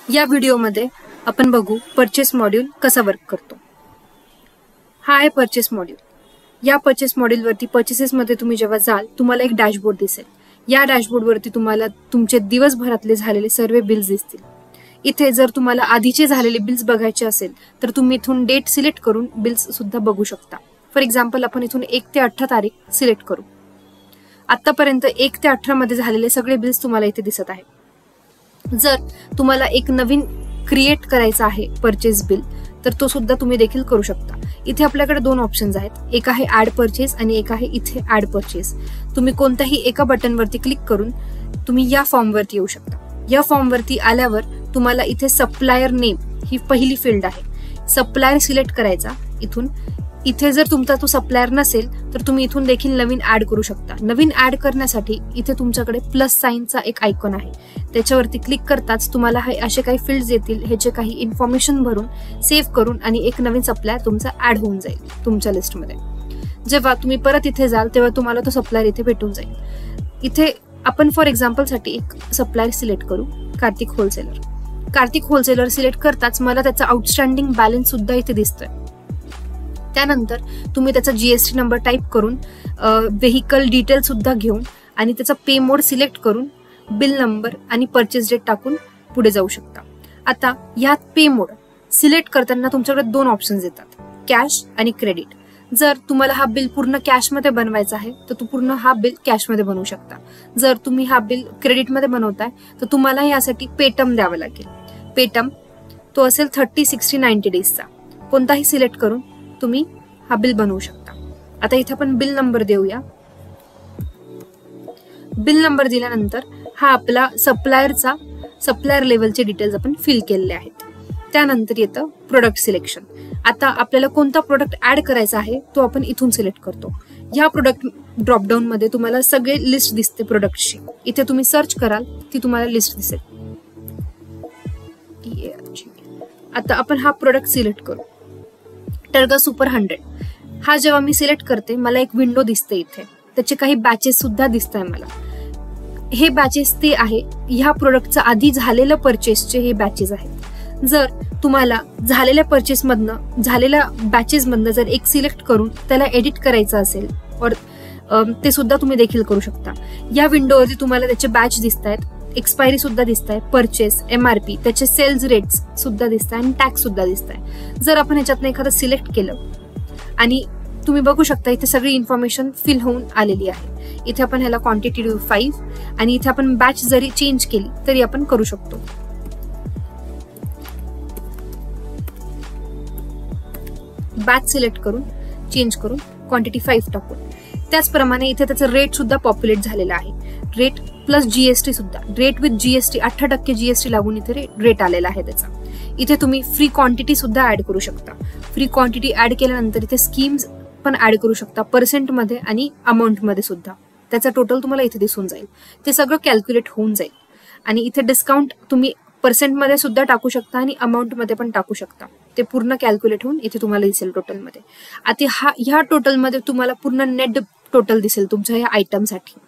या व्हिडिओमध्ये आपण बघू परचेस मॉड्यूल कसा वर्क करतो। हा आहे परचेस मॉड्यूल। या परचेस मॉड्यूल वरती परचेसेस मध्ये तुम्ही जेव्हा जाल तुम्हाला एक डॅशबोर्ड दिसेल। या डॅशबोर्ड वरती तुम्हाला तुमचे दिवसभरातले झालेले सर्व बिल्स दिसतील। इथे जर तुम्हाला आधीचे झालेले बिल्स बघायचे असेल तर तुम्ही इथून डेट सिलेक्ट करून बिल्स सुद्धा बघू शकता। फॉर एक्झाम्पल आपण इथून 1 ते 18 तारीख सिलेक्ट करू। आतापर्यंत 1 ते 18 मध्ये झालेले सगळे बिल्स तुम्हाला इथे दिसत आहेत। जर तुम्हाला एक नवीन क्रिएट करायचा आहे परचेस बिल तर तो सुद्धा तुम्ही देखील करू शकता। इथे आपल्याकडे दोन ऑप्शन्स आहेत, एक आहे ऍड परचेस आणि एक आहे इथे ऍड परचेस। तुम्ही कोणत्याही एका बटन वरती क्लिक करून तुम्ही या फॉर्म वरती येऊ शकता। या फॉर्म वरती आल्यावर तुम्हाला इथे सप्लायर नेम ही पहिली फील्ड आहे, सप्लायर सिलेक्ट करायचा। इथून इथे जर तुमचा तो सप्लायर नसेल तर तुम्ही इथून देखील नवीन ऍड करू शकता। नवीन ऍड करण्यासाठी इथे तुमच्याकडे प्लस साइनचा एक आयकॉन आहे, त्याच्यावरती क्लिक करताच तुम्हाला असे काही फील्ड्स येतील, ह्याचे काही इन्फॉर्मेशन भरून सेव्ह करून आणि एक नवीन सप्लायर तुमचा ऍड होऊन जाईल तुमच्या लिस्टमध्ये। जेव्हा तुम्ही परत इथे जाल तेव्हा तुम्हाला तो सप्लायर इथे भेटून जाईल। इथे आपण फॉर एक्झाम्पल साठी एक सप्लायर सिलेक्ट करू, Kartik wholesaler. Kartik wholesaler select करताच मला त्याचा आउटस्टँडिंग बॅलन्स सुद्धा इथे दिसतोय। त्यानंतर तुम्ही त्याचा जीएसटी नंबर टाइप करून व्हेकल डिटेल सुद्धा घेऊन आणि त्याचा पे मोड सिलेक्ट करून बिल नंबर आणि परचेस डेट टाकून पुढे जाऊ शकता। आता यात पे मोड सिलेक्ट करताना तुमच्याकडे दोन ऑप्शन्स येतात, कॅश आणि क्रेडिट। जर तुम्हाला हा बिल पूर्ण कॅश मध्ये बनवायचा आहे तर तुम्ही पूर्ण हा बिल कॅश मध्ये बनवू शकता। जर तुम्ही हा बिल क्रेडिट मध्ये बनवताय तर तुम्हाला यासाठी पेटम द्यावा लागेल। पेटम तो असेल 30, 60, 90 डेजचा। कोणताही सिलेक्ट करून तुम्ही हा बिल बनवू शकता। आता इथे आपण बिल नंबर देऊया। बिल नंबर दिल्यानंतर हा आपला सप्लायर लेवलचे डिटेल्स आपण फिल केलेले आहेत। त्यानंतर येतं प्रोडक्ट सिलेक्शन। आता आपल्याला कोणता प्रोडक्ट ऍड करायचा आहे तो आपण इथून सिलेक्ट करतो। या प्रोडक्ट ड्रॉपडाऊन मध्ये तुम्हाला सगळे लिस्ट दिसते प्रोडक्टची। इथे तुम्ही सर्च कराल ती तुम्हाला लिस्ट दिसेल। आता आपण हा प्रोडक्ट सिलेक्ट करू, टर्गा सुपर 100। हा जेव्हा मी सिलेक्ट करते मला एक विंडो दिसते, इथे त्याचे काही बॅचेस सुद्धा दिसत आहे मला। हे बॅचेस ते आहे ह्या प्रोडक्टचं आधी झालेलं परचेसचे हे बॅचेस आहेत। जर तुम्हाला झालेल्या परचेस मधनं झालेल्या बॅचेस मधनं जर एक सिलेक्ट करून त्याला एडिट करायचं असेल और ते सुद्धा तुम्ही देखील करू शकता। या विंडोवरती तुम्हाला त्याचे बॅच दिसत आहेत, एक्सपायरी सुद्धा दिसत आहे, परचेस, एमआरपी, त्याचे सेल्स रेट्स सुद्धा दिसत आहे आणि टॅक्स सुद्धा दिसत आहे। जर आपण ह्याच्यातनं एखादं सिलेक्ट केलं आणि तुम्ही बघू शकता इथे सगळी इन्फॉर्मेशन फिल होऊन आलेली आहे। इथे आपण ह्याला क्वांटिटी देऊ 5 आणि इथे आपण बॅच जरी चेंज केली तरी आपण करू शकतो। बॅच सिलेक्ट करून चेंज करून क्वांटिटी 5 टाकून त्याचप्रमाणे इथे त्याचं रेट सुद्धा पॉप्युलेट झालेला आहे। रेट प्लस जीएसटी सुद्धा, रेट विथ जीएसटी 8% जीएसटी लागून इथे रेट आलेला आहे त्याचा। इथे तुम्ही फ्री क्वांटिटी सुद्धा ऍड करू शकता। फ्री क्वांटिटी ऍड केल्यानंतर इथे स्कीम्स पण ऍड करू शकता, पर्सेंट मध्ये आणि अमाऊंट मध्ये सुद्धा। त्याचा टोटल तुम्हाला इथे दिसून जाईल, ते सगळं कॅल्क्युलेट होऊन जाईल। आणि इथे डिस्काउंट तुम्ही पर्सेंट मध्ये सुद्धा टाकू शकता आणि अमाऊंट मध्ये पण टाकू शकता, ते पूर्ण कॅल्क्युलेट होऊन इथे तुम्हाला दिसेल टोटल मध्ये। आता ह्या टोटल मध्ये तुम्हाला पूर्ण नेट टोटल दिसेल तुमच्या ह्या आयटम साठी।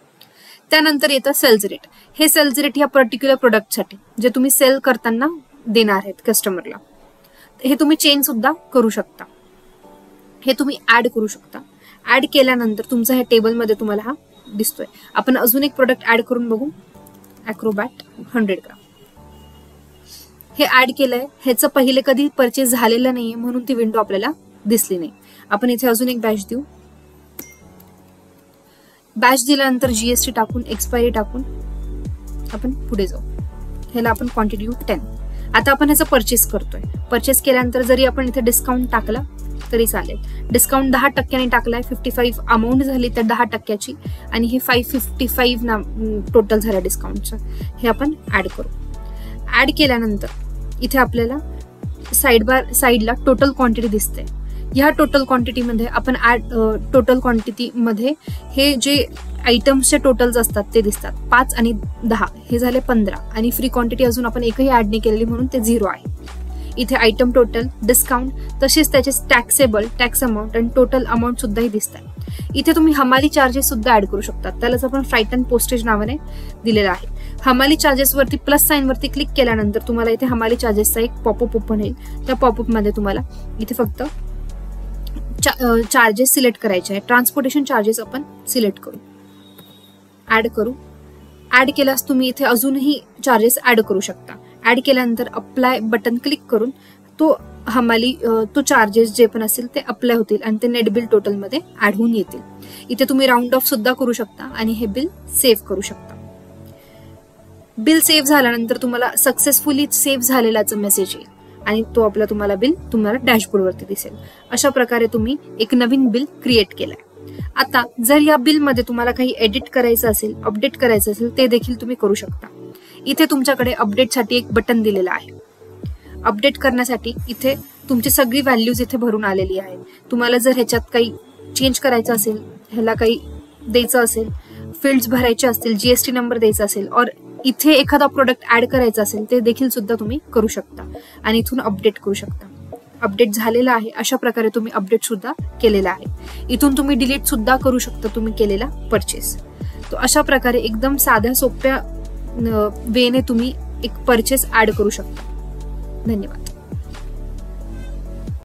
त्यानंतर येतं सेल्स रेट। हे सेल्स रेट ह्या पर्टिक्युलर प्रोडक्टसाठी जे तुम्ही सेल करताना देणार आहेत कस्टमरला, हे तुम्ही चेंज सुद्धा करू शकता, हे तुम्ही ऍड करू शकता। ऍड केल्यानंतर तुमच्या ह्या टेबलमध्ये तुम्हाला हा दिसतोय। आपण अजून एक प्रोडक्ट ऍड करून बघू, ॲक्रोबॅट 100 ग्राम। हे ऍड केलंय, ह्याचं पहिले कधी परचेस झालेलं नाहीये म्हणून ती विंडो आपल्याला दिसली नाही। आपण इथे अजून एक बॅच देऊ। बॅच दिल्यानंतर जीएसटी टाकून एक्सपायरी टाकून आपण पुढे जाऊ। ह्याला आपण क्वांटिटी 10। आता आपण ह्याचा परचेस करतोय। परचेस केल्यानंतर जरी आपण इथे डिस्काउंट टाकला तरी चालेल। डिस्काउंट 10% टाकलाय, 55 अमाऊंट झाली तर 10% आणि हे 555 टोटल झालं डिस्काउंटचं, हे आपण ऍड करू। ऍड केल्यानंतर इथे आपल्याला साइडला टोटल क्वांटिटी दिसते। ह्या टोटल क्वांटिटीमध्ये आपण टोटल क्वांटिटीमध्ये हे जे आयटम्सचे टोटल्स असतात ते दिसतात। 5 आणि 10 हे झाले 15 आणि फ्री क्वांटिटी अजून आपण एकही ऍड नाही केलेली म्हणून ते 0 आहे। इथे आयटम टोटल, डिस्काउंट, तसेच त्याचे टॅक्सेबल, टॅक्स अमाऊंट आणि टोटल अमाऊंट सुद्धा दिसतात। इथे तुम्ही हमाली चार्जेस सुद्धा ऍड करू शकता, त्यालाच आपण फ्राईट अँड पोस्टेज नावाने दिलेला आहे। हमाली चार्जेस वरती प्लस साइन वरती क्लिक केल्यानंतर तुम्हाला इथे हमाली चार्जेसचा एक पॉपअप ओपन होईल. त्या पॉपअप मध्ये तुम्हाला इथे फक्त चार्जेस सिलेक्ट करायचे आहे. ट्रान्सपोर्टेशन चार्जेस आपण सिलेक्ट करू, ऍड करू. ऍड केल्यास तुम्ही इथे अजूनही चार्जेस ऍड करू शकता. ऍड केल्यानंतर अप्लाय बटन क्लिक करून तो चार्जेस जे पण असतील ते अप्लाय होतील आणि ते नेट बिल टोटल मध्ये ऍड होऊन येतील. इथे तुम्ही राऊंड ऑफ सुद्धा करू शकता आणि हे बिल सेव्ह करू शकता. बिल सेव्ह झाल्यानंतर तुम्हाला सक्सेसफुली सेव्ह झालेलाच मेसेज येईल आणि तो तुम्हाला बिल तुम्हाला डॅशबोर्ड वरती दिसेल. अशा प्रकारे तुम्ही एक नवीन बिल क्रिएट केलंय. आता जर या बिल मध्ये तुम्हाला काही एडिट करायचं असेल, अपडेट करायचं असेल, ते देखील तुम्ही करू शकता. इथे तुमच्याकडे अपडेटसाठी एक बटन दिलेलं आहे. अपडेट करण्यासाठी इथे तुमची सगळी व्हॅल्यूज इथे भरून आलेली आहे. तुम्हाला जर ह्याच्यात काही चेंज करायचं असेल, ह्याला काही द्यायचं असेल, फील्ड्स भरायचे असतील, जीएसटी नंबर द्यायचा असेल, और इथे एखादा प्रोडक्ट ऍड करायचा असेल, ते देखील सुद्धा तुम्ही करू शकता आणि इथून अपडेट करू शकता. अपडेट झालेला आहे. अशा प्रकारे तुम्ही अपडेट सुद्धा केलेला आहे. इथून तुम्ही डिलीट सुद्धा करू शकता तुम्ही केलेला परचेस. तो अशा प्रकारे एकदम साध्या सोप्या वेने तुम्ही एक परचेस ऍड करू शकता. धन्यवाद.